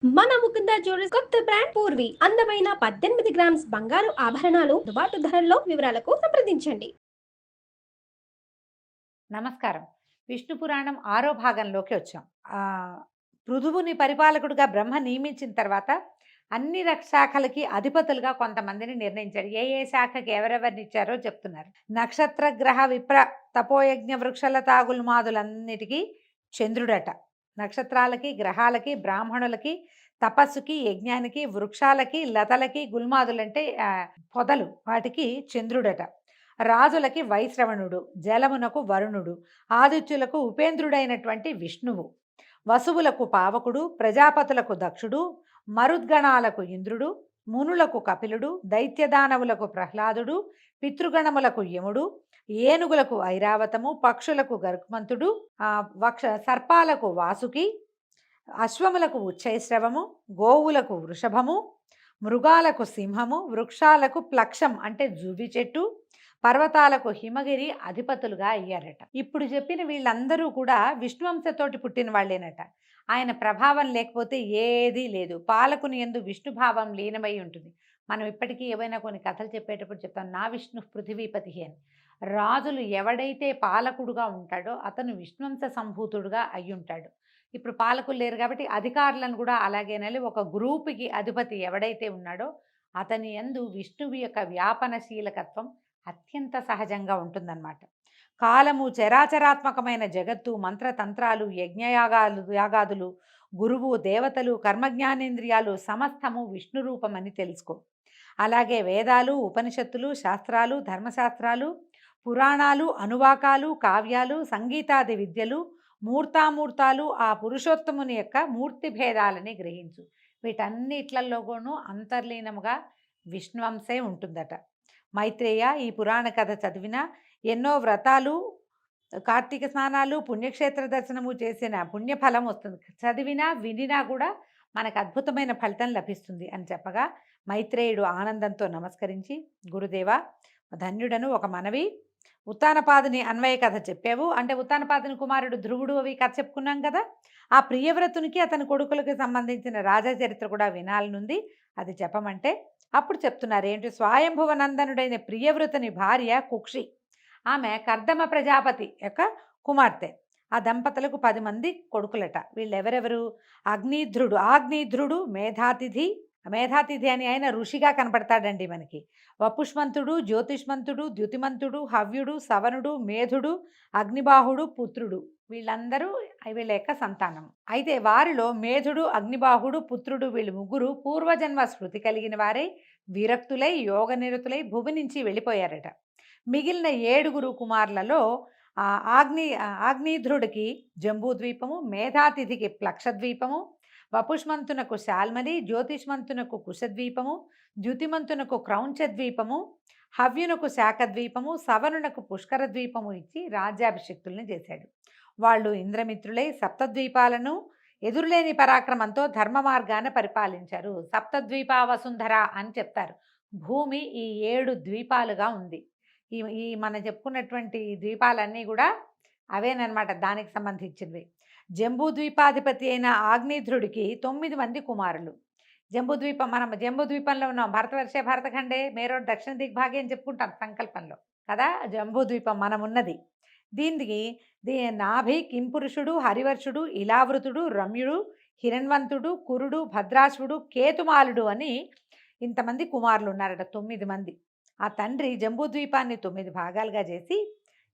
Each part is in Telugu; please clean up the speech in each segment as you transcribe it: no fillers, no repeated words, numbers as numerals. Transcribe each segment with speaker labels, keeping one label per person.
Speaker 1: మన ముకుంద జ్యువెలర్స్ కొత్త బ్రాండ్ పూర్వి అందమైన 18 గ్రామ్స్ బంగారు ఆభరణాలు దుబాటు ధరల్లో వివరాలకు సంప్రదించండి.
Speaker 2: నమస్కారం. విష్ణు పురాణం 6వ భాగంలోకి వచ్చాం. పృథువుని పరిపాలకుడిగా బ్రహ్మ నియమించిన తర్వాత అన్ని శాఖలకి అధిపతులుగా కొంతమందిని నిర్ణయించాడు. ఏ ఏ శాఖకి ఎవరెవరిని ఇచ్చారో చెప్తున్నారు. నక్షత్ర గ్రహ విప్ర తపోయజ్ఞ వృక్షలతా గుల్మాదులన్నిటికీ చంద్రుడట. నక్షత్రాలకి, గ్రహాలకి, బ్రాహ్మణులకి, తపస్సుకి, యజ్ఞానికి, వృక్షాలకి, లతలకి, గుల్మాదులంటే పొదలు, వాటికి చంద్రుడట. రాజులకి వైశ్రవణుడు, జలమునకు వరుణుడు, ఆదిత్యులకు ఉపేంద్రుడైనటువంటి విష్ణువు, వసువులకు పావకుడు, ప్రజాపతులకు దక్షుడు, మరుద్గణాలకు ఇంద్రుడు, మునులకు కపిలుడు, దైత్యదానవులకు ప్రహ్లాదుడు, పితృగణములకు యముడు, ఏనుగులకు ఐరావతము, పక్షులకు గరుక్మంతుడు, సర్పాలకు వాసుకి, అశ్వములకు ఉచ్చైశ్రవము, గోవులకు వృషభము, మృగాలకు సింహము, వృక్షాలకు ప్లక్షం అంటే జువి చెట్టు, పర్వతాలకు హిమగిరి అధిపతులుగా అయ్యారట. ఇప్పుడు చెప్పిన వీళ్ళందరూ కూడా విష్ణువంశతోటి పుట్టిన వాళ్ళేనట. ఆయన ప్రభావం లేకపోతే ఏదీ లేదు. పాలకుని యందు విష్ణుభావం లీనమై ఉంటుంది. మనం ఇప్పటికీ ఏవైనా కొన్ని కథలు చెప్పేటప్పుడు చెప్తాం, నా విష్ణు పృథివీపతి అని. రాజులు ఎవడైతే పాలకుడుగా ఉంటాడో అతను విష్ణువంశ సంభూతుడుగా అయి ఉంటాడు. ఇప్పుడు పాలకులు లేరు కాబట్టి అధికారులను కూడా అలాగేనని ఒక గ్రూపుకి అధిపతి ఎవడైతే ఉన్నాడో అతని యందు విష్ణువు యొక్క వ్యాపనశీలకత్వం అత్యంత సహజంగా ఉంటుందన్నమాట. కాలము, చరాచరాత్మకమైన జగత్తు, మంత్రతంత్రాలు, యాగాదులు, గురువు, దేవతలు, కర్మజ్ఞానేంద్రియాలు సమస్తము విష్ణు రూపమని తెలుసుకో. అలాగే వేదాలు, ఉపనిషత్తులు, శాస్త్రాలు, ధర్మశాస్త్రాలు, పురాణాలు, అనువాకాలు, కావ్యాలు, సంగీతాది విద్యలు, మూర్తామూర్తాలు ఆ పురుషోత్తముని యొక్క మూర్తి భేదాలని గ్రహించు. వీటన్నిట్లలోనూ అంతర్లీనముగా విష్ణువంశే ఉంటుందట. మైత్రేయ, ఈ పురాణ కథ చదివినా ఎన్నో వ్రతాలు, కార్తీక స్నానాలు, పుణ్యక్షేత్ర దర్శనము చేసిన పుణ్యఫలం వస్తుంది. చదివినా వినినా కూడా మనకు అద్భుతమైన ఫలితం లభిస్తుంది అని చెప్పగా మైత్రేయుడు ఆనందంతో నమస్కరించి, గురుదేవ ధన్యుడను, ఒక మనవి, ఉత్తానపాదుని అన్వయ కథ చెప్పావు అంటే ఉత్తానపాదుని కుమారుడు ధ్రువుడు అవి కథ చెప్పుకున్నాం కదా. ఆ ప్రియవ్రతునికి అతని కొడుకులకి సంబంధించిన రాజా చరిత్ర కూడా వినాలనుంది, అది చెప్పమంటే అప్పుడు చెప్తున్నారు. ఏంటి, స్వయంభువనందనుడైన ప్రియవ్రతుని భార్య కుక్షి, ఆమె కర్దమ ప్రజాపతి యొక్క కుమార్తె. ఆ దంపతులకు 10 మంది కొడుకులట. వీళ్ళెవరెవరు? ఆగ్నేధ్రుడు, మేధాతిథి అని ఆయన ఋషిగా కనపడతాడండి మనకి. వపుష్మంతుడు, జ్యోతిష్మంతుడు, ద్యుతిమంతుడు, హవ్యుడు, సవనుడు, మేధుడు, అగ్నిబాహుడు, పుత్రుడు, వీళ్ళందరూ వీళ్ళ యొక్క సంతానం. అయితే వారిలో మేధుడు, అగ్నిబాహుడు, పుత్రుడు వీళ్ళు ముగ్గురు పూర్వజన్మ స్మృతి కలిగిన వారై విరక్తులై యోగనిరతులై భూమి నుంచి వెళ్ళిపోయారట. మిగిలిన 7 కుమారులలో ఆగ్నేధ్రుడికి జంబూద్వీపము, మేధాతిథికి ప్లక్షద్వీపము, వపుష్మంతునకు శాల్మలి, జ్యోతిష్మంతునకు కుశద్వీపము, ద్యుతిమంతునకు క్రౌంచద్వీపము, హవ్యునకు శాఖద్వీపము, సవనునకు పుష్కర ద్వీపము ఇచ్చి రాజ్యాభిషిక్తుల్ని చేశాడు. వాళ్ళు ఇంద్రమిత్రులై సప్తద్వీపాలను ఎదురులేని పరాక్రమంతో ధర్మ మార్గాన పరిపాలించారు. సప్తద్వీపా వసుంధర అని చెప్తారు. భూమి ఈ 7 ద్వీపాలుగా ఉంది. ఈ మనం చెప్పుకున్నటువంటి ద్వీపాలన్నీ కూడా అవేనమాట, దానికి సంబంధించినవి. జంబూద్వీపాధిపతి అయిన ఆగ్నేధ్రుడికి 9 మంది కుమారులు. మనం జంబూద్వీపంలో ఉన్నాం. భరతఖండే మేరోడ్ దక్షిణ దిగ్భాగే అని చెప్పుకుంటాం సంకల్పంలో కదా. జంబూద్వీపం మనం ఉన్నది. దీనికి నాభి, కింపురుషుడు, హరివర్షుడు, ఇలావృతుడు, రమ్యుడు, హిరణ్వంతుడు, కురుడు, భద్రాశ్వుడు, కేతుమాలుడు అని ఇంతమంది కుమారులు ఉన్నారట. 9 మంది. ఆ తండ్రి జంబూద్వీపాన్ని 9 భాగాలుగా చేసి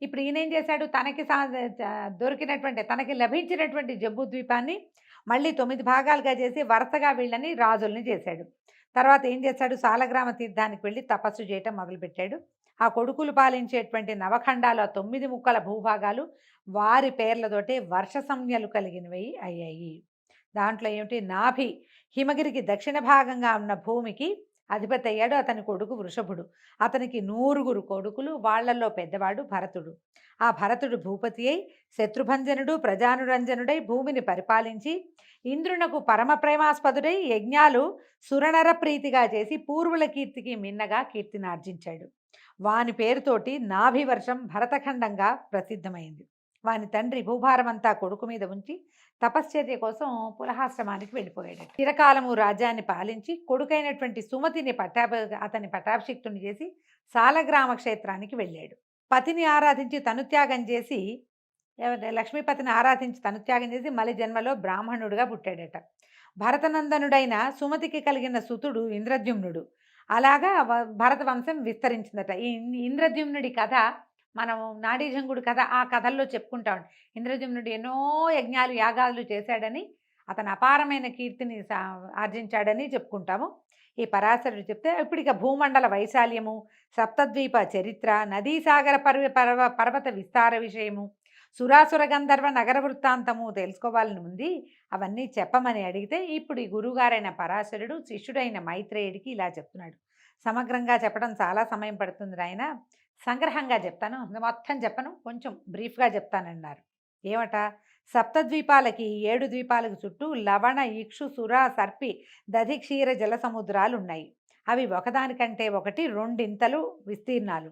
Speaker 2: ఇప్పుడు ఈయనేం చేశాడు, తనకి లభించినటువంటి జంబూద్వీపాన్ని మళ్ళీ 9 భాగాలుగా చేసి వరుసగా వీళ్ళని రాజుల్ని చేశాడు. తర్వాత ఏం చేశాడు, సాలగ్రామ తీర్థానికి వెళ్ళి తపస్సు చేయటం మొదలుపెట్టాడు. ఆ కొడుకులు పాలించేటువంటి నవఖండాలు, ఆ 9 ముక్కల భూభాగాలు వారి పేర్లతోటే వర్ష సంజ్ఞలు కలిగినవి అయ్యాయి. దాంట్లో ఏమిటి, నాభి హిమగిరికి దక్షిణ భాగంగా ఉన్న భూమికి అధిపతి అయ్యాడు. అతని కొడుకు వృషభుడు. అతనికి 100 కొడుకులు, వాళ్లలో పెద్దవాడు భరతుడు. ఆ భరతుడు భూపతి అయి శత్రుభంజనుడు, ప్రజానురంజనుడై భూమిని పరిపాలించి ఇంద్రునకు పరమ ప్రేమాస్పదుడై యజ్ఞాలు సురనర ప్రీతిగా చేసి పూర్వుల కీర్తికి మిన్నగా కీర్తినార్జించాడు. వాని పేరుతోటి నాభివర్షం భరతఖండంగా ప్రసిద్ధమైంది. వాని తండ్రి భూభారమంతా కొడుకు మీద ఉంచి తపశ్చర్య కోసం పులహాశ్రమానికి వెళ్ళిపోయాడు. చిరకాలము రాజ్యాన్ని పాలించి కొడుకైనటువంటి సుమతిని అతని పట్టాభిషిక్తుని చేసి సాలగ్రామ క్షేత్రానికి వెళ్ళాడు. పతిని ఆరాధించి తనుత్యాగం చేసి లక్ష్మీపతిని ఆరాధించి తనుత్యాగం చేసి మలి జన్మలో బ్రాహ్మణుడిగా పుట్టాడట. భరతనందనుడైన సుమతికి కలిగిన సుతుడు ఇంద్రద్యుమ్నుడు. అలాగా భరత వంశం విస్తరించిందట. ఈ ఇంద్రద్యుమ్నుడి కథ మనం నాడీజంగుడు కథ ఆ కథల్లో చెప్పుకుంటాం. ఇంద్రద్యుమ్నుడు ఎన్నో యజ్ఞాలు యాగాలు చేశాడని, అతను అపారమైన కీర్తిని ఆర్జించాడని చెప్పుకుంటాము. ఈ పరాశరుడు చెప్తే ఇప్పుడు ఇక భూమండల వైశాల్యము, సప్తద్వీప చరిత్ర, నదీసాగర పర్వత విస్తార విషయము, సురాసుర గంధర్వ నగర వృత్తాంతము తెలుసుకోవాలని ఉంది. అవన్నీ చెప్పమని అడిగితే ఇప్పుడు ఈ గురువుగారైన పరాశరుడు శిష్యుడైన మైత్రేయుడికి ఇలా చెప్తున్నాడు. సమగ్రంగా చెప్పడం చాలా సమయం పడుతుంది ఆయన, సంగ్రహంగా చెప్తాను, మొత్తం చెప్పను, కొంచెం బ్రీఫ్గా చెప్తానన్నారు. ఏమట, సప్తద్వీపాలకి 7 ద్వీపాలకు చుట్టూ లవణ, ఇక్షు, సుర, సర్పి, దధి, క్షీర జల సముద్రాలు ఉన్నాయి. అవి ఒకదానికంటే ఒకటి 2 ఇంతలు విస్తీర్ణాలు.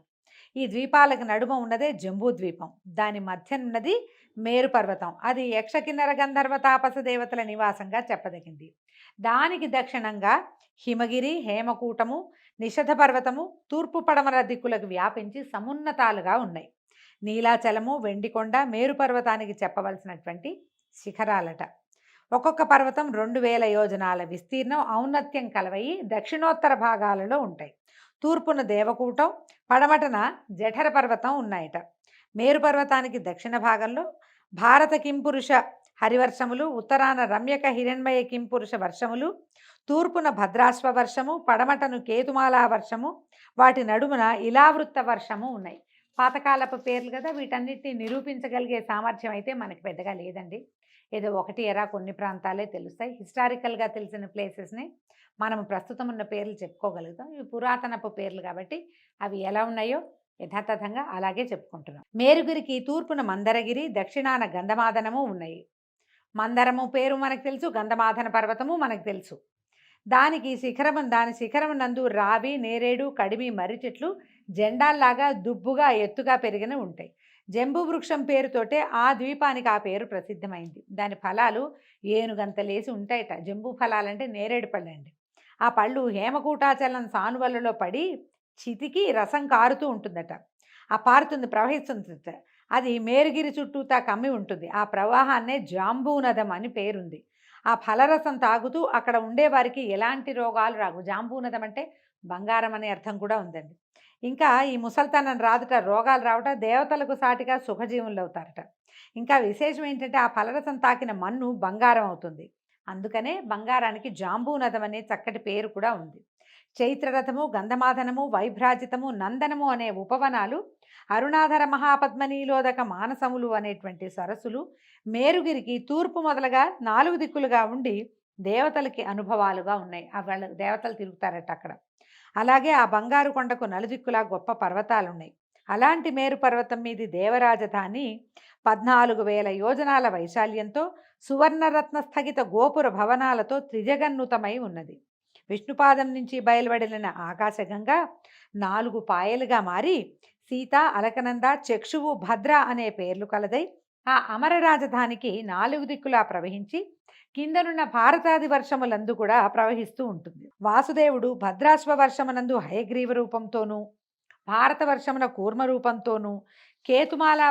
Speaker 2: ఈ ద్వీపాలకు నడుమ ఉన్నదే జంబూ ద్వీపం. దాని మధ్యనున్నది మేరు పర్వతం. అది యక్ష కిన్నర గంధర్వ తాపస దేవతల నివాసంగా చెప్పదగింది. దానికి దక్షిణంగా హిమగిరి, హేమకూటము, నిషధ పర్వతము తూర్పు పడమర దిక్కులకు వ్యాపించి సమున్నతాలుగా ఉన్నాయి. నీలాచలము, వెండికొండ మేరు పర్వతానికి చెప్పవలసినటువంటి శిఖరాలట. ఒక్కొక్క పర్వతం 2000 యోజనాల విస్తీర్ణం, ఔన్నత్యం కలవయి దక్షిణోత్తర భాగాలలో ఉంటాయి. తూర్పున దేవకూటం, పడమటన జఠర పర్వతం ఉన్నాయట. మేరు పర్వతానికి దక్షిణ భాగంలో భారత కింపురుష హరివర్షములు, ఉత్తరాన రమ్యక హిరణ్మయ కింపురుష వర్షములు, తూర్పున భద్రాశ్వ వర్షము, పడమటను కేతుమాలా వర్షము, వాటి నడుమున ఇలావృత్త వర్షము ఉన్నాయి. పాతకాలపు పేర్లు కదా, వీటన్నిటిని నిరూపించగలిగే సామర్థ్యం అయితే మనకి పెద్దగా లేదండి. ఏదో ఒకటి ఎరా కొన్ని ప్రాంతాలే తెలుస్తాయి. హిస్టారికల్గా తెలిసిన ప్లేసెస్ని మనం ప్రస్తుతం ఉన్న పేర్లు చెప్పుకోగలుగుతాం. ఇవి పురాతనపు పేర్లు కాబట్టి అవి ఎలా ఉన్నాయో యథాతథంగా అలాగే చెప్పుకుంటున్నాం. మేరుగిరికి తూర్పున మందరగిరి, దక్షిణాన గంధమాదనము ఉన్నాయి. మందరము పేరు మనకు తెలుసు, గంధమాదన పర్వతము మనకు తెలుసు. దాని శిఖరము నందు రావి, నేరేడు, కడిమి, మర్రి చెట్లు జెండాల్లాగా దుబ్బుగా ఎత్తుగా పెరిగిన ఉంటాయి. జంబూ వృక్షం పేరుతోటే ఆ ద్వీపానికి ఆ పేరు ప్రసిద్ధమైంది. దాని ఫలాలు ఏనుగంతలేసి ఉంటాయట. జంబూ ఫలాలంటే నేరేడు పళ్ళు అండి. ఆ పళ్ళు హేమకూటాచలం సానువలలో పడి చితికి రసం కారుతూ ఉంటుందట. ఆ ప్రవహిస్తుందట. అది మేరుగిరి చుట్టూతా కమ్మి ఉంటుంది. ఆ ప్రవాహాన్నే జాంబూనదం అని పేరుంది. ఆ ఫలరసం తాగుతూ అక్కడ ఉండేవారికి ఎలాంటి రోగాలు రావు. జాంబూనదం అంటే బంగారం అనే అర్థం కూడా ఉందండి. ఇంకా ఈ ముసల్తనం రాదుట, రోగాలు రావట, దేవతలకు సాటిగా సుఖజీవులు అవుతారట. ఇంకా విశేషం ఏంటంటే ఆ ఫలరసం తాకిన మన్ను బంగారం అవుతుంది. అందుకనే బంగారానికి జాంబూనదం అనే చక్కటి పేరు కూడా ఉంది. చైత్రరథము, గంధమాదనము, వైభ్రాజితము, నందనము అనే ఉపవనాలు, అరుణాధర మహాపద్మనీలోదక మానసములు అనేటువంటి సరస్సులు మేరుగిరికి తూర్పు మొదలుగా 4 దిక్కులుగా ఉండి దేవతలకి అనుభవాలుగా ఉన్నాయి. వాళ్ళ దేవతలు తిరుగుతారట అక్కడ. అలాగే ఆ బంగారు కొండకు నలుదిక్కులా గొప్ప పర్వతాలు ఉన్నాయి. అలాంటి మేరు పర్వతం మీది దేవరాజధాని 14,000 యోజనాల వైశాల్యంతో సువర్ణరత్న స్థగిత గోపుర భవనాలతో త్రిజగన్నుతమై ఉన్నది. విష్ణుపాదం నుంచి బయలువడిన ఆకాశగంగా 4 పాయలుగా మారి సీత, అలకనంద, చక్షువు, భద్ర అనే పేర్లు కలదై ఆ అమర రాజధానికి 4 దిక్కులా ప్రవహించి కిందనున్న భారతాది వర్షములందు కూడా ప్రవహిస్తూ ఉంటుంది. వాసుదేవుడు భద్రాశ్వ వర్షమునందు హయగ్రీవ రూపంతోనూ, భారత వర్షమున కూర్మ రూపంతోనూ, కేతుమాలా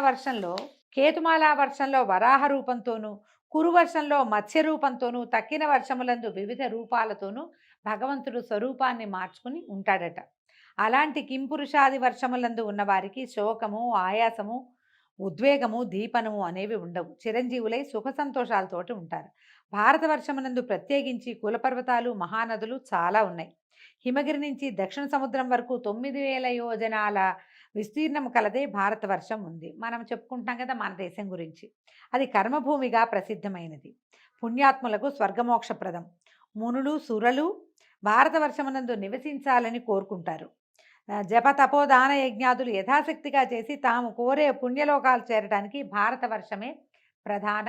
Speaker 2: వర్షంలో వరాహ రూపంతోనూ, కురువర్షంలో మత్స్య రూపంతోనూ, తక్కిన వర్షములందు వివిధ రూపాలతోనూ భగవంతుడు స్వరూపాన్ని మార్చుకుని ఉంటాడట. అలాంటి కింపురుషాది వర్షములందు ఉన్నవారికి శోకము, ఆయాసము, ఉద్వేగము, దీపనము అనేవి ఉండవు. చిరంజీవులై సుఖ సంతోషాలతోటి ఉంటారు. భారత వర్షమునందు ప్రత్యేకించి కులపర్వతాలు, మహానదులు చాలా ఉన్నాయి. హిమగిరి నుంచి దక్షిణ సముద్రం వరకు 9,000 యోజనాల విస్తీర్ణం కలదే భారత వర్షం ఉంది. మనం చెప్పుకుంటాం కదా మన దేశం గురించి. అది కర్మభూమిగా ప్రసిద్ధమైనది. పుణ్యాత్ములకు స్వర్గమోక్షప్రదం. మునులు, సురలు భారత వర్షమునందు నివసించాలని కోరుకుంటారు. జప తపోదాన యజ్ఞాదులు యథాశక్తిగా చేసి తాము కోరే పుణ్యలోకాలు చేరడానికి భారత వర్షమే ప్రధాన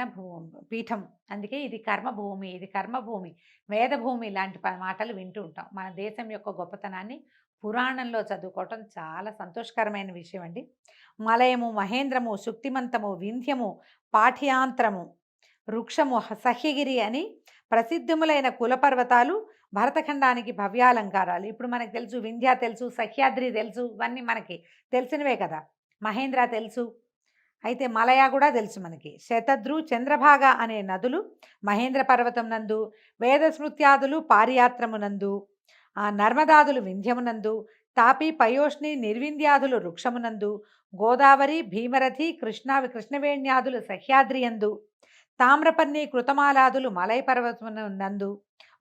Speaker 2: పీఠం. అందుకే ఇది కర్మభూమి, ఇది కర్మభూమి, వేదభూమి లాంటి మాటలు వింటూ ఉంటాం. మన దేశం యొక్క గొప్పతనాన్ని పురాణంలో చదువుకోవటం చాలా సంతోషకరమైన విషయం అండి. మలయము, మహేంద్రము, శుక్తిమంతము, వింధ్యము, పాఠ్యాంతరము, వృక్షము, సహ్యగిరి అని ప్రసిద్ధములైన కులపర్వతాలు భరతఖండానికి భవ్యాలంకారాలు. ఇప్పుడు మనకు తెలుసు, వింధ్య తెలుసు, సహ్యాద్రి తెలుసు, ఇవన్నీ మనకి తెలిసినవే కదా. మహేంద్ర తెలుసు, అయితే మలయ కూడా తెలుసు మనకి. శతద్రు, చంద్రభాగ అనే నదులు మహేంద్ర పర్వతం నందు, వేదస్మృత్యాదులు పారియాత్రమునందు, నర్మదాదులు వింధ్యమునందు, తాపి, పయోష్ణి, నిర్వింధ్యాదులు వృక్షమునందు, గోదావరి, భీమరథి, కృష్ణవేణ్యాదులు సహ్యాద్రియందు, తామ్రపర్ణి, కృతమాలాదులు మలయ పర్వతమునందు,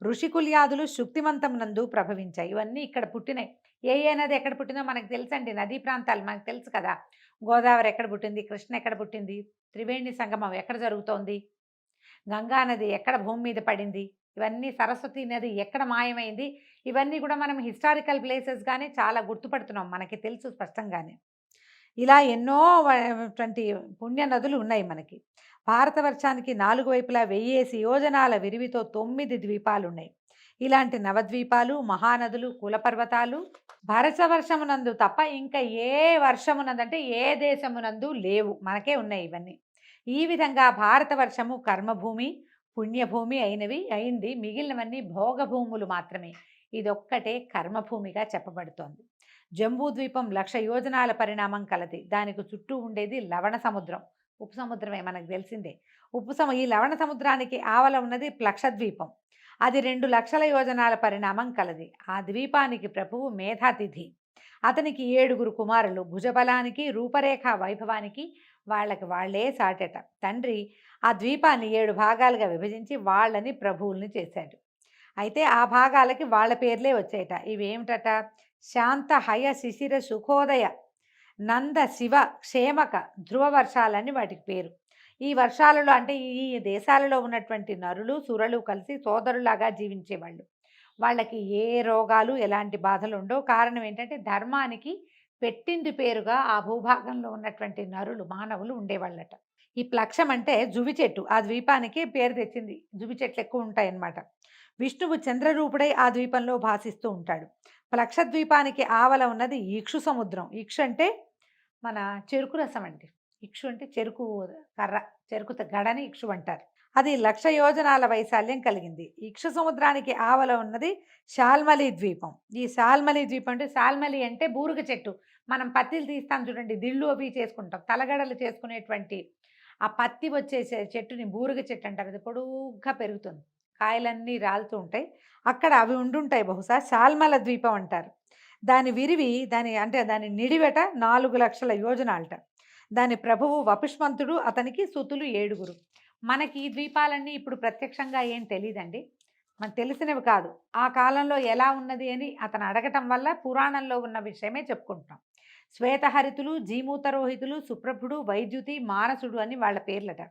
Speaker 2: ఋషికుల్యాదులు శుక్తిమంతమునందు ప్రభవించాయి. ఇవన్నీ ఇక్కడ పుట్టినాయి. ఏ నది ఎక్కడ పుట్టిందో మనకు తెలుసండి. నదీ ప్రాంతాలు మనకు తెలుసు కదా. గోదావరి ఎక్కడ పుట్టింది, కృష్ణ ఎక్కడ పుట్టింది, త్రివేణి సంగమం ఎక్కడ జరుగుతోంది, గంగా నది ఎక్కడ భూమి మీద పడింది, ఇవన్నీ సరస్వతి నది ఎక్కడ మాయమైంది, ఇవన్నీ కూడా మనం హిస్టారికల్ ప్లేసెస్ కానీ చాలా గుర్తుపడుతున్నాం, మనకి తెలుసు స్పష్టంగానే. ఇలా ఎన్నో పుణ్య నదులు ఉన్నాయి మనకి. భారతవర్షానికి 4 వైపులా 1000 యోజనాల విరివితో 9 ద్వీపాలు ఉన్నాయి. ఇలాంటి నవద్వీపాలు, మహానదులు, కులపర్వతాలు భారతవర్షమునందు తప్ప ఇంకా ఏ వర్షమునందు అంటే ఏ దేశమునందు లేవు, మనకే ఉన్నాయి ఇవన్నీ. ఈ విధంగా భారతవర్షము కర్మభూమి, పుణ్యభూమి అయింది. మిగిలినవన్నీ భోగభూములు మాత్రమే. ఇదొక్కటే కర్మభూమిగా చెప్పబడుతోంది. జంబూద్వీపం 1,00,000 యోజనాల పరిణామం కలది. దానికి చుట్టూ ఉండేది లవణ సముద్రం, ఉప్పు సముద్రమే మనకు తెలిసిందే. ఈ లవణ సముద్రానికి ఆవల ఉన్నది ప్లక్షద్వీపం. అది 2,00,000 యోజనాల పరిణామం కలది. ఆ ద్వీపానికి ప్రభువు మేధాతిథి. అతనికి 7 కుమారులు. భుజబలానికి, రూపరేఖ వైభవానికి వాళ్ళే సాటెట. తండ్రి ఆ ద్వీపాన్ని 7 భాగాలుగా విభజించి వాళ్ళని ప్రభువుల్ని చేశాడు. అయితే ఆ భాగాలకి వాళ్ళ పేర్లే వచ్చాయట. ఇవేమిటట? శాంత, హయ, శిశిర, సుఖోదయ, నంద, శివ, క్షేమక, ధ్రువ వర్షాలని వాటికి పేరు. ఈ వర్షాలలో అంటే ఈ దేశాలలో ఉన్నటువంటి నరులు, సురలు కలిసి సోదరులాగా జీవించేవాళ్ళు. వాళ్ళకి ఏ రోగాలు, ఎలాంటి బాధలు ఉండవు. కారణం ఏంటంటే ధర్మానికి పెట్టింది పేరుగా ఆ భూభాగంలో ఉన్నటువంటి నరులు, మానవులు ఉండేవాళ్ళట. ఈ ప్లక్షం అంటే జువి చెట్టు, ఆ ద్వీపానికి పేరు తెచ్చింది. జువి చెట్లు ఎక్కువ ఉంటాయన్నమాట. విష్ణువు చంద్రరూపుడై ఆ ద్వీపంలో భాసిస్తూ ఉంటాడు. ప్లక్షద్వీపానికి ఆవల ఉన్నది ఇక్షు సముద్రం. ఇక్షు అంటే మన చెరుకు రసం అండి. ఇక్షు అంటే చెరుకు కర్ర, చెరుకు గడని ఇక్షు అంటారు. అది 1,00,000 యోజనాల వైశాల్యం కలిగింది. ఇక్షు సముద్రానికి ఆవల ఉన్నది శాల్మలి ద్వీపం. ఈ శాల్మలి ద్వీపం అంటే, శాల్మలి అంటే బూరుగ చెట్టు. మనం పత్తిలు తీస్తాం చూడండి, దిళ్ళు అవి చేసుకుంటాం, తలగడలు చేసుకునేటువంటి ఆ పత్తి వచ్చే చెట్టుని బూరుగ చెట్టు అంటారు. అది పొడుగ్గా పెరుగుతుంది, కాయలన్నీ రాలుతూ ఉంటాయి. అక్కడ అవి ఉండుంటాయి, బహుశా శాల్మల ద్వీపం అంటారు. దాని విరివి, దాని నిడివెట 4,00,000 యోజనాలట. దాని ప్రభువు వపుష్మంతుడు, అతనికి సుతులు 7. మనకి ఈ ద్వీపాలన్నీ ఇప్పుడు ప్రత్యక్షంగా ఏం తెలియదండి, మనకు తెలిసినవి కాదు. ఆ కాలంలో ఎలా ఉన్నది అని అతను అడగటం వల్ల పురాణంలో ఉన్న విషయమే చెప్పుకుంటాం. శ్వేతహరితులు, జీమూతరోహితులు, సుప్రభుడు, వైద్యుతి, మానసుడు అని వాళ్ళ పేర్లట.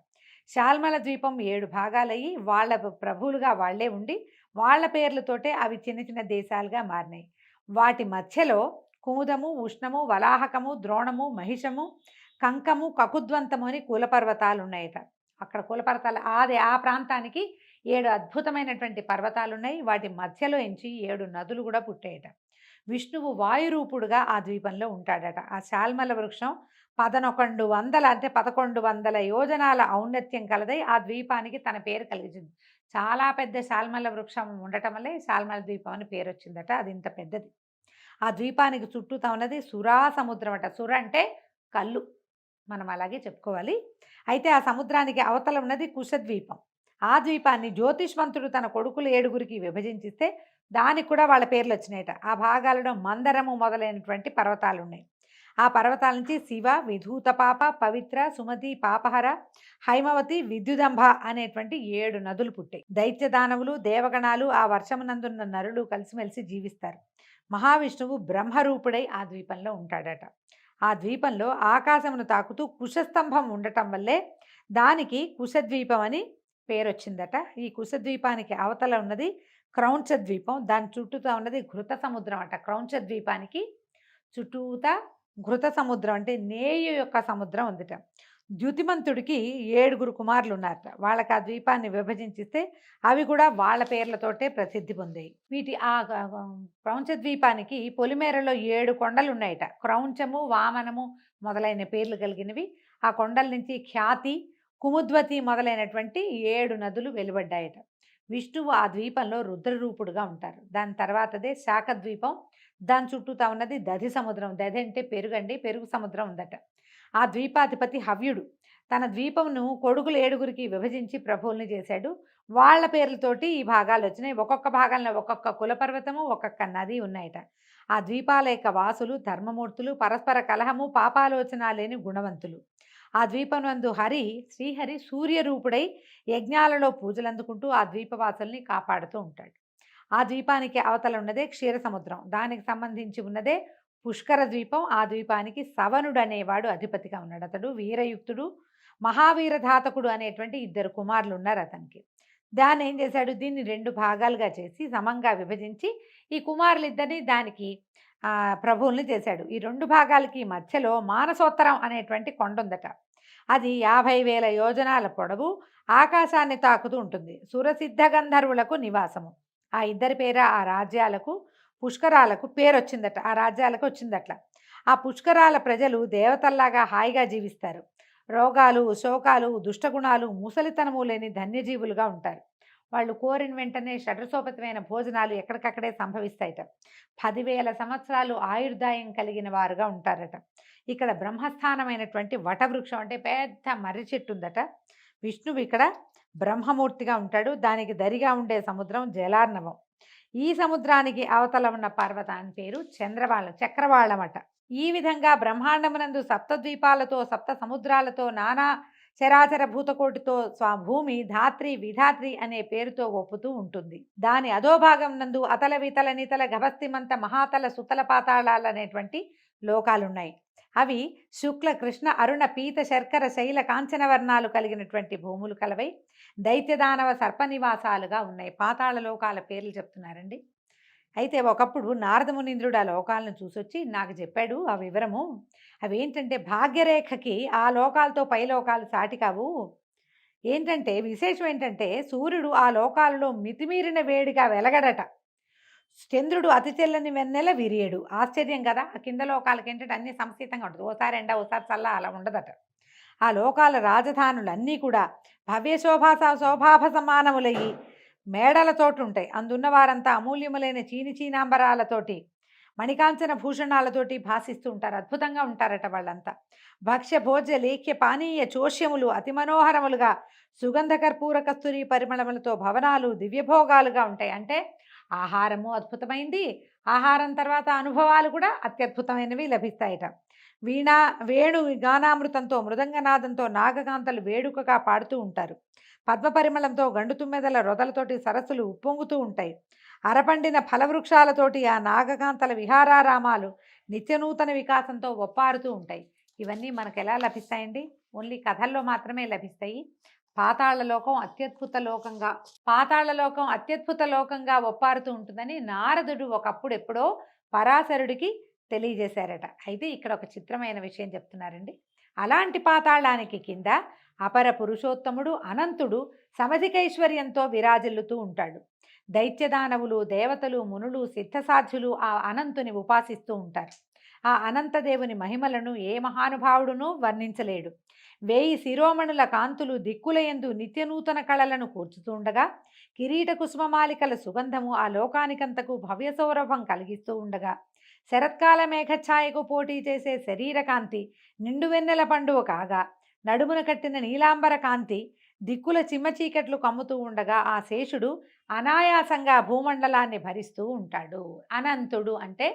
Speaker 2: శాల్మల ద్వీపం 7 భాగాలయ్యి వాళ్ళ ప్రభువులుగా వాళ్లే ఉండి వాళ్ళ పేర్లతోటే అవి చిన్న చిన్న దేశాలుగా మారినాయి. వాటి మధ్యలో కుముదము, ఉష్ణము, వలాహకము, ద్రోణము, మహిషము, కంకము, కకుద్వంతము అని కులపర్వతాలు ఉన్నాయట. అక్కడ కులపర్వతాలు ఆ ప్రాంతానికి 7 అద్భుతమైనటువంటి పర్వతాలు ఉన్నాయి. వాటి మధ్యలో ఎంచి 7 నదులు కూడా పుట్టాయట. విష్ణువు వాయురూపుడుగా ఆ ద్వీపంలో ఉంటాడట. ఆ శాల్మల వృక్షం 1100 యోజనాల ఔన్నత్యం కలదై ఆ ద్వీపానికి తన పేరు కలిగింది. చాలా పెద్ద శాల్మల వృక్షం ఉండటం వల్లే శాల్మల ద్వీపం అని పేరు వచ్చిందట. అది ఇంత పెద్దది. ఆ ద్వీపానికి చుట్టూతా ఉన్నది సురా సముద్రం అట. సుర అంటే కళ్ళు, మనం అలాగే చెప్పుకోవాలి. అయితే ఆ సముద్రానికి అవతల ఉన్నది కుశద్వీపం. ఆ ద్వీపాన్ని జ్యోతిష్మంతుడు తన కొడుకులు 7 విభజించిస్తే దానికి కూడా వాళ్ళ పేర్లు వచ్చినాయట. ఆ భాగాలలో మందరము మొదలైనటువంటి పర్వతాలు ఉన్నాయి. ఆ పర్వతాల నుంచి శివ, విధూతపాప, పవిత్ర, సుమతి, పాపహర, హైమవతి, విద్యుదంభ అనేటువంటి 7 నదులు పుట్టాయి. దైత్యదానవులు, దేవగణాలు, ఆ వర్షమునందున్న నరులు కలిసిమెలిసి జీవిస్తారు. మహావిష్ణువు బ్రహ్మరూపుడై ఆ ద్వీపంలో ఉంటాడట. ఆ ద్వీపంలో ఆకాశమును తాకుతూ కుశస్తంభం ఉండటం వల్లే దానికి కుశద్వీపం అని పేరు వచ్చిందట. ఈ కుశద్వీపానికి అవతల ఉన్నది క్రౌంచ ద్వీపం. దాని చుట్టూతా ఉన్నది ఘృత సముద్రం అట. క్రౌంచ ద్వీపానికి చుట్టూతా ఘృత సముద్రం అంటే నేయు యొక్క సముద్రం ఉందిట. ద్యుతిమంతుడికి 7 కుమారులు ఉన్నారట. వాళ్ళకి ఆ ద్వీపాన్ని విభజించిస్తే అవి కూడా వాళ్ళ పేర్లతోటే ప్రసిద్ధి పొందాయి. వీటి ఆ క్రౌంచ ద్వీపానికి పొలిమేరలో 7 కొండలు ఉన్నాయట. క్రౌంచము, వామనము మొదలైన పేర్లు కలిగినవి. ఆ కొండల నుంచి ఖ్యాతి, కుముద్వతి మొదలైనటువంటి 7 నదులు వెలువడ్డాయట. విష్ణువు ఆ ద్వీపంలో రుద్రరూపుడుగా ఉంటారు. దాని తర్వాతదే శాఖ ద్వీపం. దాని చుట్టూతా ఉన్నది దధి సముద్రం. దధి అంటే పెరుగండి, పెరుగు సముద్రం ఉందట. ఆ ద్వీపాధిపతి హవ్యుడు తన ద్వీపమును కొడుకులు 7గురికి విభజించి ప్రభువుల్ని చేశాడు. వాళ్ళ పేర్లతోటి ఈ భాగాలు వచ్చినాయి. ఒక్కొక్క భాగంలో ఒక్కొక్క కులపర్వతము, ఒక్కొక్క నది ఉన్నాయట. ఆ ద్వీపాల యొక్క వాసులు ధర్మమూర్తులు, పరస్పర కలహము, పాపాలోచన లేని గుణవంతులు. ఆ ద్వీపనందు శ్రీహరి సూర్యరూపుడై యజ్ఞాలలో పూజలు అందుకుంటూ ఆ ద్వీపవాసుల్ని కాపాడుతూ ఉంటాడు. ఆ ద్వీపానికి అవతల ఉన్నదే క్షీర సముద్రం. దానికి సంబంధించి ఉన్నదే పుష్కర ద్వీపం. ఆ ద్వీపానికి సవనుడు అనేవాడు అధిపతిగా ఉన్నాడు. అతడు వీరయుక్తుడు, మహావీరధాతకుడు అనేటువంటి 2 కుమారులు ఉన్నారు అతనికి. దాన్ని ఏం చేశాడు, దీన్ని 2 భాగాలుగా చేసి సమంగా విభజించి ఈ కుమారులిద్దరిని దానికి ప్రభువుల్ని చేశాడు. ఈ 2 భాగాలకి మధ్యలో మానసోత్తరం అనేటువంటి కొండ ఉందట. అది 50,000 యోజనాల పొడవు, ఆకాశాన్ని తాకుతూ ఉంటుంది. సురసిద్ధ గంధర్వులకు నివాసము. ఆ ఇద్దరి పేర ఆ రాజ్యాలకు పుష్కరాలకు పేరు వచ్చిందట. ఆ రాజ్యాలకు వచ్చిందట్లా. ఆ పుష్కరాల ప్రజలు దేవతల్లాగా హాయిగా జీవిస్తారు. రోగాలు, శోకాలు, దుష్టగుణాలు, ముసలితనము లేని ధన్యజీవులుగా ఉంటారు. వాళ్ళు కోరిన వెంటనే షడ్రసోపతమైన భోజనాలు ఎక్కడికక్కడే సంభవిస్తాయట. 10,000 సంవత్సరాలు ఆయుర్దాయం కలిగిన వారుగా ఉంటారట. ఇక్కడ బ్రహ్మస్థానమైనటువంటి వటవృక్షం అంటే పెద్ద మర్రి చెట్టు ఉందట. విష్ణువు ఇక్కడ బ్రహ్మమూర్తిగా ఉంటాడు. దానికి దరిగా ఉండే సముద్రం జలార్ణవం. ఈ సముద్రానికి అవతల ఉన్న పర్వతాన్ని పేరు చక్రవాళమట. ఈ విధంగా బ్రహ్మాండమునందు సప్తద్వీపాలతో, సప్త సముద్రాలతో, నానా చరాచర భూతకోటితో భూమి ధాత్రి, విధాత్రి అనే పేరుతో ఒప్పుతూ ఉంటుంది. దాని అధోభాగం నందు అతల, వితల, నితల, గభస్తిమంత, మహాతల, సుతల పాతాళాలు అనేటువంటి లోకాలున్నాయి. అవి శుక్ల, కృష్ణ, అరుణ, పీత, శర్కర, శైల, కాంచన వర్ణాలు కలిగినటువంటి భూములు కలవై దైత్యదానవ సర్పనివాసాలుగా ఉన్నాయి. పాతాళ లోకాల పేర్లు చెప్తున్నారండి. అయితే ఒకప్పుడు నారదమునీంద్రుడు ఆ లోకాలను చూసొచ్చి నాకు చెప్పాడు ఆ వివరము. అవేంటంటే భాగ్యరేఖకి ఆ లోకాలతో పై లోకాలు సాటి కావు. ఏంటంటే విశేషం ఏంటంటే సూర్యుడు ఆ లోకాలలో మితిమీరిన వేడిగా వెలగడట. చంద్రుడు అతి చెల్లని వెన్నెల విరియడు. ఆశ్చర్యం కదా. ఆ కింద లోకాలకి ఏంటంటే అన్ని సంశీతంగా ఉంటుంది. ఓసారి ఎండ, ఓసారి చల్ల, అలా ఉండదట. ఆ లోకాల రాజధానులన్నీ కూడా భవ్య శోభాభ సమానములయ్యి మేడలతోటి ఉంటాయి. అందున్న వారంతా అమూల్యములైన చీనాంబరాలతోటి, మణికాంచన భూషణాలతోటి భాసిస్తూ ఉంటారు. అద్భుతంగా ఉంటారట వాళ్ళంతా. భక్ష్య భోజ్య లేఖ్య పానీయ చోష్యములు అతి మనోహరములుగా సుగంధ కర్పూర కస్తూరి పరిమళములతో భవనాలు దివ్యభోగాలుగా ఉంటాయి. అంటే ఆహారము అద్భుతమైంది, ఆహారం తర్వాత అనుభవాలు కూడా అత్యద్భుతమైనవి లభిస్తాయట. వేణు గానామృతంతో, మృదంగనాదంతో నాగకాంతలు వేడుకగా పాడుతూ ఉంటారు. పద్మపరిమళంతో గండు తుమ్మెదల రొదలతోటి సరస్సులు ఉప్పొంగుతూ ఉంటాయి. అరపండిన ఫలవృక్షాలతోటి ఆ నాగకాంతల విహారారామాలు నిత్యనూతన వికాసంతో ఒప్పారుతూ ఉంటాయి. ఇవన్నీ మనకు ఎలా లభిస్తాయండి? ఓన్లీ కథల్లో మాత్రమే లభిస్తాయి. పాతాళలోకం అత్యద్భుత లోకంగా ఒప్పారుతూ ఉంటుందని నారదుడు ఒకప్పుడు ఎప్పుడో పరాశరుడికి తెలియజేశారట. అయితే ఇక్కడ ఒక చిత్రమైన విషయం చెప్తున్నారండి. అలాంటి పాతాళానికి కింద అపర పురుషోత్తముడు అనంతుడు సమధికైశ్వర్యంతో విరాజిల్లుతూ ఉంటాడు. దైత్యదానవులు, దేవతలు, మునులు, సిద్ధసాధ్యులు ఆ అనంతుని ఉపాసిస్తూ ఉంటారు. ఆ అనంతదేవుని మహిమలను ఏ మహానుభావుడునూ వర్ణించలేడు. 1000 శిరోమణుల కాంతులు దిక్కులయందు నిత్యనూతన కళలను కూర్చుతూ ఉండగా, కిరీట కుసుమమాలికల సుగంధము ఆ లోకానికంతకు భవ్య సౌరభం కలిగిస్తూ ఉండగా, శరత్కాల మేఘఛాయకు పోటీ చేసే శరీరకాంతి నిండువెన్నెల పండువ కాగా, నడుమున కట్టిన నీలాంబర కాంతి దిక్కుల చిమ్మచీకట్లు కమ్ముతూ ఉండగా ఆ శేషుడు అనాయాసంగా భూమండలాన్ని భరిస్తూ ఉంటాడు. అనంతుడు అంటే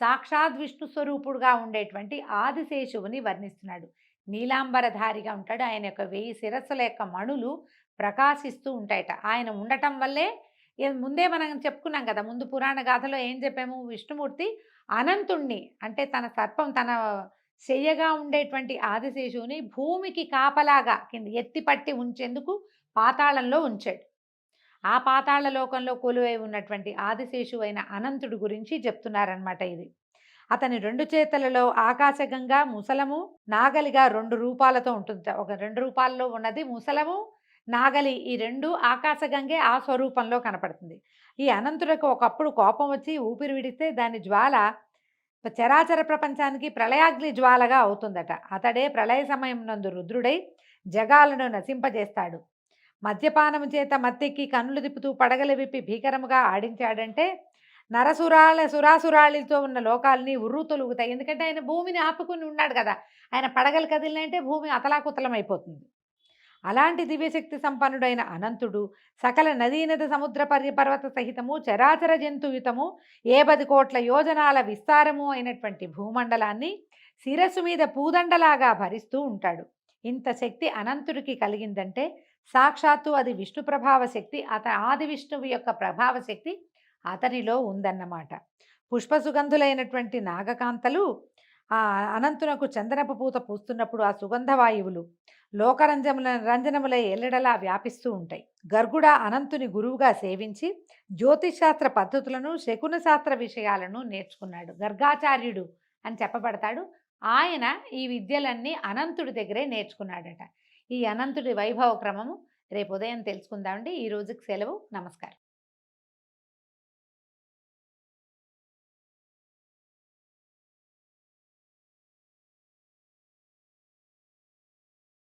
Speaker 2: సాక్షాత్ విష్ణు స్వరూపుడుగా ఉండేటువంటి ఆదిశేషువుని వర్ణిస్తున్నాడు. నీలాంబరధారిగా ఉంటాడు. ఆయన యొక్క 1000 శిరస్సుల యొక్క మణులు ప్రకాశిస్తూ ఉంటాయట. ఆయన ఉండటం వల్లే ముందే మనం చెప్పుకున్నాం కదా. ముందు పురాణ గాథలో ఏం చెప్పాము? విష్ణుమూర్తి అనంతుణ్ణి అంటే తన సర్పం, తన శయ్యగా ఉండేటువంటి ఆదిశేషువుని భూమికి కాపలాగా కింద ఎత్తిపట్టి ఉంచేందుకు పాతాళంలో ఉంచాడు. ఆ పాతాళ లోకంలో కొలువై ఉన్నటువంటి ఆదిశేషు అయిన అనంతుడి గురించి చెప్తున్నారనమాట. ఇది అతని 2 చేతులలో ఆకాశగంగా, ముసలము, నాగలిగా 2 రూపాలతో ఉంటుంది. ఒక 2 రూపాల్లో ఉన్నది ముసలము, నాగలి. ఈ 2 ఆకాశగంగే ఆ స్వరూపంలో కనపడుతుంది. ఈ అనంతుడికి ఒకప్పుడు కోపం వచ్చి ఊపిరి విడిస్తే దాని జ్వాల చరాచర ప్రపంచానికి ప్రళయాగ్ని జ్వాలగా అవుతుందట. అతడే ప్రళయ సమయం నందు రుద్రుడై జగాలను నశింపజేస్తాడు. మద్యపానము చేత మత్తెక్కి కన్నులు తిప్పుతూ పడగలు విప్పి భీకరముగా ఆడించాడంటే సురాసురాళితో ఉన్న లోకాలని ఉర్రు తొలుగుతాయి. ఎందుకంటే ఆయన భూమిని ఆపుకుని ఉన్నాడు కదా. ఆయన పడగలు కదిలినంటే భూమి అతలాకుతలమైపోతుంది. అలాంటి దివ్యశక్తి సంపన్నుడైన అనంతుడు సకల నదీనద సముద్ర పర్వత సహితము చరాచర జంతుయుతము 10 కోట్ల యోజనాల విస్తారము అయినటువంటి భూమండలాన్ని శిరస్సు మీద పూదండలాగా భరిస్తూ ఉంటాడు. ఇంత శక్తి అనంతుడికి కలిగిందంటే సాక్షాత్తు అది విష్ణు ప్రభావ శక్తి, ఆది విష్ణువు యొక్క ప్రభావ శక్తి అతనిలో ఉందన్నమాట. పుష్పసుగంధులైనటువంటి నాగకాంతలు ఆ అనంతునకు చందనపు పూత పూస్తున్నప్పుడు ఆ సుగంధ వాయువులు రంజనములై ఎల్లడలా వ్యాపిస్తూ ఉంటాయి. గర్గుడ అనంతుని గురువుగా సేవించి జ్యోతిషాస్త్ర పద్ధతులను, శకున శాస్త్ర విషయాలను నేర్చుకున్నాడు. గర్గాచార్యుడు అని చెప్పబడతాడు. ఆయన ఈ విద్యలన్నీ అనంతుడి దగ్గరే నేర్చుకున్నాడట. ఈ అనంతుడి వైభవ క్రమము రేపు ఉదయం తెలుసుకుందామండి. ఈ రోజుకి సెలవు. నమస్కారం.